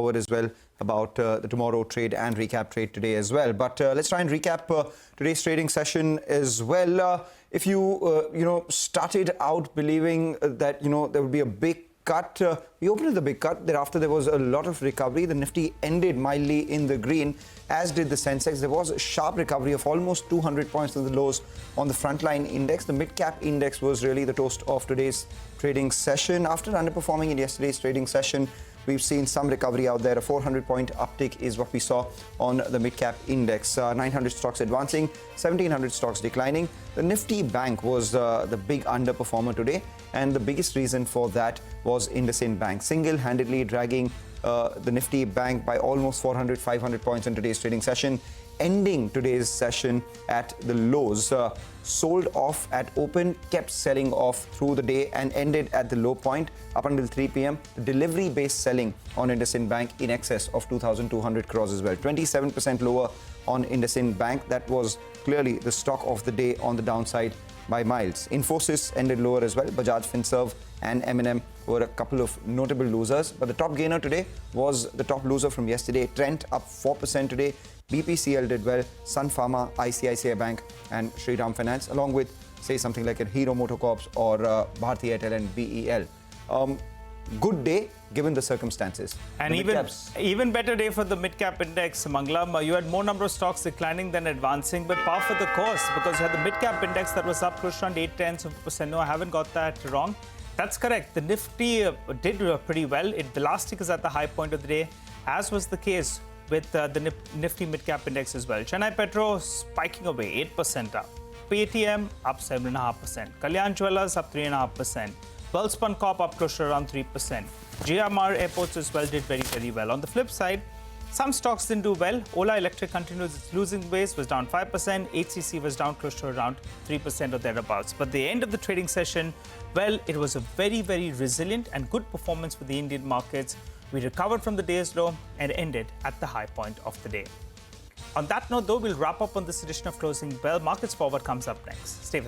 forward as well about the tomorrow trade and recap trade today as well. But let's try and recap today's trading session as well. If you started out believing that there would be a big cut, we opened with a big cut. Thereafter, there was a lot of recovery. The Nifty ended mildly in the green, as did the Sensex. There was a sharp recovery of almost 200 points on the lows on the frontline index. The Midcap index was really the toast of today's trading session. After underperforming in yesterday's trading session, we've seen some recovery out there. A 400-point uptick is what we saw on the Midcap index. 900 stocks advancing, 1,700 stocks declining. The Nifty Bank was the big underperformer today, and the biggest reason for that was IndusInd Bank, single-handedly dragging the Nifty Bank by almost 400, 500 points in today's trading session, ending today's session at the lows. Sold off at open, kept selling off through the day and ended at the low point up until 3 p.m. The delivery-based selling on IndusInd Bank in excess of 2,200 crores as well. 27% lower on IndusInd Bank. That was clearly the stock of the day on the downside by miles. Infosys ended lower as well. Bajaj Finserv and M&M were a couple of notable losers. But the top gainer today was the top loser from yesterday. Trent up 4% today. BPCL did well. Pharma, ICICI Bank and Shriram Finance, along with, say, something like a Hero Motocorps or Bharti Airtel and BEL. Good day given the circumstances. And even better day for the mid-cap index, Mangalam. You had more number of stocks declining than advancing, but par for the course, because you had the mid-cap index that was up close to around 0.8%. No, I haven't got that wrong. That's correct. The Nifty did pretty well. The last tick is at the high point of the day, as was the case with the Nifty mid-cap index as well. Chennai Petro spiking away, 8% up. Paytm up 7.5%. Kalyan Jewellers up 3.5%. Welspun Corp up close to around 3%. GMR Airports as well did very, very well. On the flip side, some stocks didn't do well. Ola Electric continues its losing ways, was down 5%. HCC was down close to around 3% or thereabouts. But the end of the trading session, well, it was a very, very resilient and good performance for the Indian markets. We recovered from the day's low and ended at the high point of the day. On that note, though, we'll wrap up on this edition of Closing Bell. Markets Forward comes up next. Stay with us.